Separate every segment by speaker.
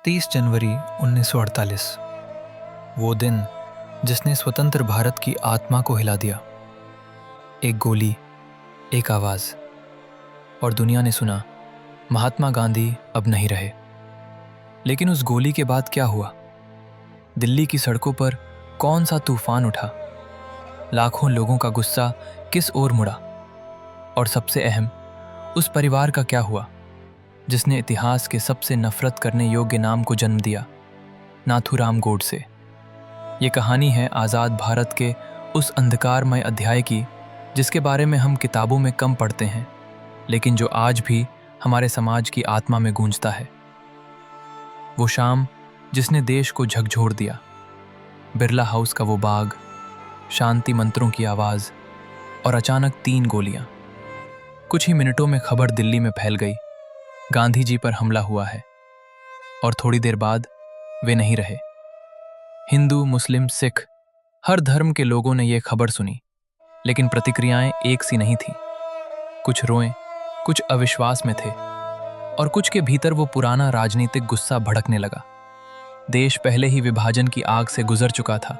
Speaker 1: 30 जनवरी 1948। वो दिन जिसने स्वतंत्र भारत की आत्मा को हिला दिया। एक गोली, एक आवाज़, और दुनिया ने सुना महात्मा गांधी अब नहीं रहे। लेकिन उस गोली के बाद क्या हुआ? दिल्ली की सड़कों पर कौन सा तूफान उठा? लाखों लोगों का गुस्सा किस ओर मुड़ा? और सबसे अहम, उस परिवार का क्या हुआ जिसने इतिहास के सबसे नफरत करने योग्य नाम को जन्म दिया, नाथूराम गोडसे। ये कहानी है आज़ाद भारत के उस अंधकारमय अध्याय की जिसके बारे में हम किताबों में कम पढ़ते हैं, लेकिन जो आज भी हमारे समाज की आत्मा में गूंजता है। वो शाम जिसने देश को झकझोर दिया। बिरला हाउस का वो बाग, शांति मंत्रों की आवाज़ और अचानक 3 गोलियां। कुछ ही मिनटों में खबर दिल्ली में फैल गई, गांधी जी पर हमला हुआ है। और थोड़ी देर बाद वे नहीं रहे। हिंदू, मुस्लिम, सिख, हर धर्म के लोगों ने यह खबर सुनी, लेकिन प्रतिक्रियाएं एक सी नहीं थीं। कुछ रोए, कुछ अविश्वास में थे, और कुछ के भीतर वो पुराना राजनीतिक गुस्सा भड़कने लगा। देश पहले ही विभाजन की आग से गुजर चुका था,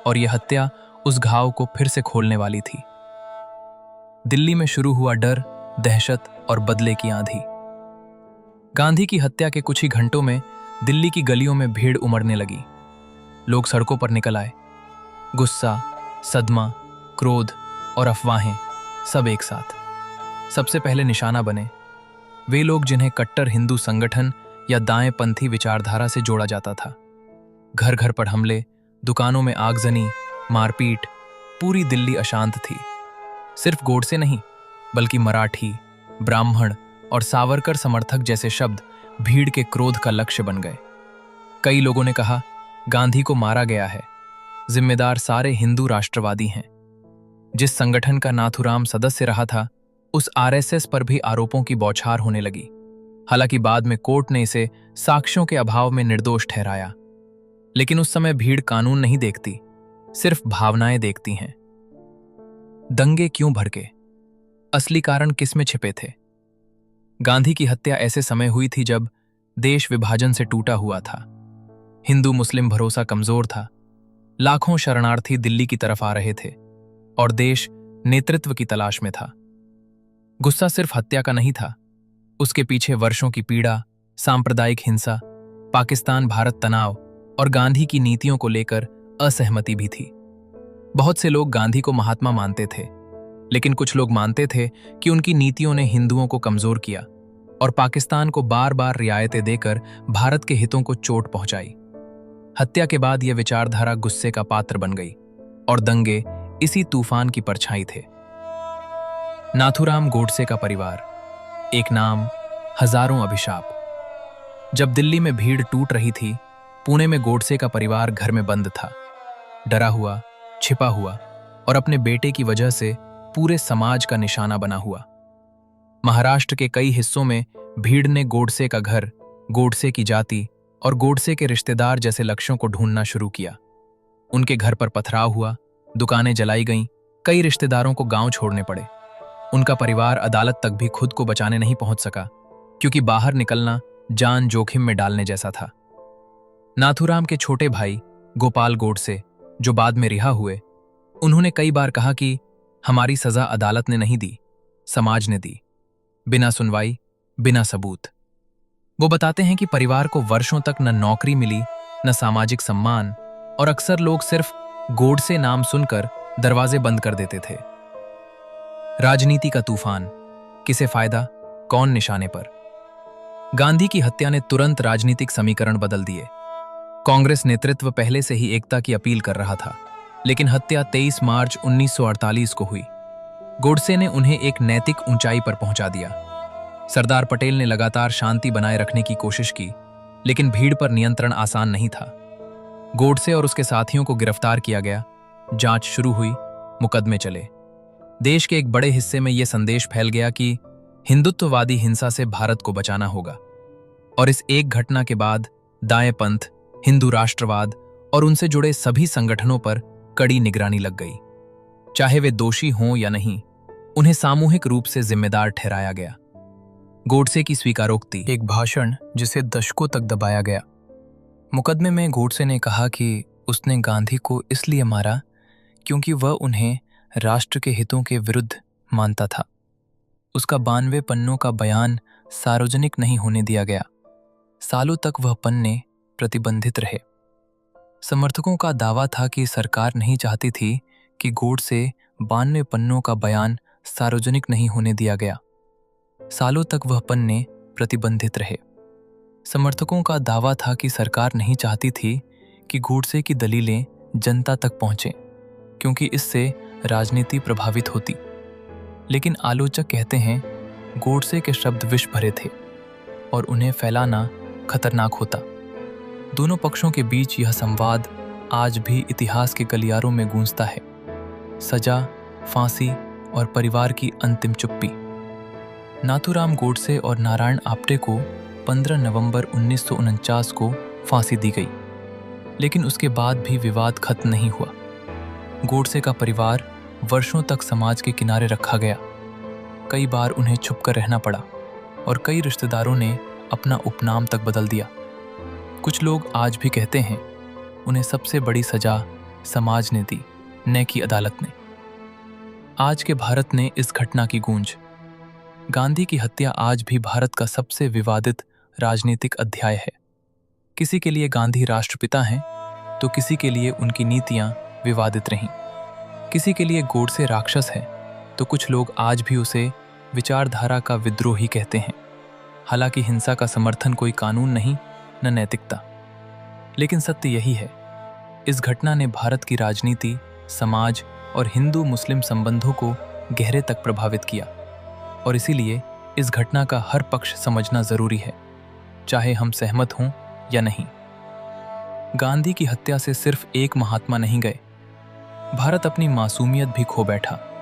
Speaker 1: और यह हत्या उस घाव को फिर से खोलने वाली थी। दिल्ली में शुरू हुआ डर, दहशत और बदले की आंधी। गांधी की हत्या के कुछ ही घंटों में दिल्ली की गलियों में भीड़ उमड़ने लगी। लोग सड़कों पर निकल आए। गुस्सा, सदमा, क्रोध और अफवाहें, सब एक साथ। सबसे पहले निशाना बने वे लोग जिन्हें कट्टर हिंदू संगठन या दाएं पंथी विचारधारा से जोड़ा जाता था। घर घर पर हमले, दुकानों में आगजनी, मारपीट, पूरी दिल्ली अशांत थी। सिर्फ गोडसे नहीं, बल्कि मराठी, ब्राह्मण और सावरकर समर्थक जैसे शब्द भीड़ के क्रोध का लक्ष्य बन गए। कई लोगों ने कहा, गांधी को मारा गया है, जिम्मेदार सारे हिंदू राष्ट्रवादी हैं। जिस संगठन का नाथूराम सदस्य रहा था, उस आरएसएस पर भी आरोपों की बौछार होने लगी। हालांकि बाद में कोर्ट ने इसे साक्ष्यों के अभाव में निर्दोष ठहराया। लेकिन उस समय भीड़ कानून नहीं देखती, सिर्फ भावनाएं देखती हैं। दंगे क्यों भड़के? असली कारण किस में छिपे थे? गांधी की हत्या ऐसे समय हुई थी जब देश विभाजन से टूटा हुआ था। हिंदू मुस्लिम भरोसा कमजोर था। लाखों शरणार्थी दिल्ली की तरफ आ रहे थे, और देश नेतृत्व की तलाश में था। गुस्सा सिर्फ हत्या का नहीं था, उसके पीछे वर्षों की पीड़ा, सांप्रदायिक हिंसा, पाकिस्तान भारत तनाव और गांधी की नीतियों को लेकर असहमति भी थी। बहुत से लोग गांधी को महात्मा मानते थे, लेकिन कुछ लोग मानते थे कि उनकी नीतियों ने हिंदुओं को कमजोर किया और पाकिस्तान को बार बार रियायतें देकर भारत के हितों को चोट पहुंचाई। हत्या के बाद यह विचारधारा गुस्से का पात्र बन गई, और दंगे इसी तूफान की परछाई थे। नाथूराम गोडसे का परिवार, एक नाम, हजारों अभिशाप। जब दिल्ली में भीड़ टूट रही थी, पुणे में गोडसे का परिवार घर में बंद था, डरा हुआ, छिपा हुआ, और अपने बेटे की वजह से पूरे समाज का निशाना बना हुआ। महाराष्ट्र के कई हिस्सों में भीड़ ने गोडसे का घर, गोडसे की जाति और गोडसे के रिश्तेदार जैसे लक्ष्यों को ढूंढना शुरू किया। उनके घर पर पथराव हुआ, दुकानें जलाई गईं, कई रिश्तेदारों को गांव छोड़ने पड़े। उनका परिवार अदालत तक भी खुद को बचाने नहीं पहुंच सका, क्योंकि बाहर निकलना जान जोखिम में डालने जैसा था। नाथूराम के छोटे भाई गोपाल गोडसे, जो बाद में रिहा हुए, उन्होंने कई बार कहा कि हमारी सजा अदालत ने नहीं दी, समाज ने दी, बिना सुनवाई, बिना सबूत। वो बताते हैं कि परिवार को वर्षों तक न नौकरी मिली, न सामाजिक सम्मान, और अक्सर लोग सिर्फ गोडसे नाम सुनकर दरवाजे बंद कर देते थे। राजनीति का तूफान, किसे फायदा, कौन निशाने पर? गांधी की हत्या ने तुरंत राजनीतिक समीकरण बदल दिए। कांग्रेस नेतृत्व पहले से ही एकता की अपील कर रहा था, लेकिन हत्या 23 मार्च 1948 को हुई। गोडसे ने उन्हें एक नैतिक ऊंचाई पर पहुंचा दिया। सरदार पटेल ने लगातार शांति बनाए रखने की कोशिश की, लेकिन भीड़ पर नियंत्रण आसान नहीं था। गोडसे और उसके साथियों को गिरफ्तार किया गया, जांच शुरू हुई, मुकदमे चले। देश के एक बड़े हिस्से में यह संदेश फैल गया कि हिंदुत्ववादी हिंसा से भारत को बचाना होगा। और इस एक घटना के बाद दाएं पंथ, हिंदू राष्ट्रवाद और उनसे जुड़े सभी संगठनों पर कड़ी निगरानी लग गई। चाहे वे दोषी हों या नहीं, उन्हें सामूहिक रूप से जिम्मेदार ठहराया गया।
Speaker 2: गोडसे की स्वीकारोक्ति।
Speaker 1: एक भाषण जिसे दशकों तक दबाया गया। मुकदमे में गोडसे ने कहा कि उसने गांधी को इसलिए मारा क्योंकि वह उन्हें राष्ट्र के हितों के विरुद्ध मानता था। उसका 92 पन्नों का बयान सार्वजनिक नहीं होने दिया गया। सालों तक वह पन्ने प्रतिबंधित रहे। समर्थकों का दावा था कि सरकार नहीं चाहती थी कि गोडसे 92 पन्नों का बयान सार्वजनिक नहीं होने दिया गया। सालों तक वह पन्ने प्रतिबंधित रहे। समर्थकों का दावा था कि सरकार नहीं चाहती थी कि गोडसे की दलीलें जनता तक पहुंचें, क्योंकि इससे राजनीति प्रभावित होती। लेकिन आलोचक कहते हैं गोडसे के शब्द विष भरे थे और उन्हें फैलाना खतरनाक होता। दोनों पक्षों के बीच यह संवाद आज भी इतिहास के गलियारों में गूंजता है। सजा, फांसी और परिवार की अंतिम चुप्पी। नाथूराम गोडसे और नारायण आप्टे को 15 नवंबर 1949 को फांसी दी गई, लेकिन उसके बाद भी विवाद खत्म नहीं हुआ। गोडसे का परिवार वर्षों तक समाज के किनारे रखा गया। कई बार उन्हें छुपकर रहना पड़ा और कई रिश्तेदारों ने अपना उपनाम तक बदल दिया। कुछ लोग आज भी कहते हैं उन्हें सबसे बड़ी सजा समाज ने दी, न कि अदालत ने। आज के भारत ने इस घटना की गूंज। गांधी की हत्या आज भी भारत का सबसे विवादित राजनीतिक अध्याय है। किसी के लिए गांधी राष्ट्रपिता हैं, तो किसी के लिए उनकी नीतियां विवादित रहीं। किसी के लिए गोडसे राक्षस है, तो कुछ लोग आज भी उसे विचारधारा का विद्रोही कहते हैं। हालांकि हिंसा का समर्थन कोई कानून नहीं, न नैतिकता। लेकिन सत्य यही है, इस घटना ने भारत की राजनीति, समाज और हिंदू मुस्लिम संबंधों को गहरे तक प्रभावित किया। और इसीलिए इस घटना का हर पक्ष समझना जरूरी है, चाहे हम सहमत हों या नहीं। गांधी की हत्या से सिर्फ एक महात्मा नहीं गए, भारत अपनी मासूमियत भी खो बैठा।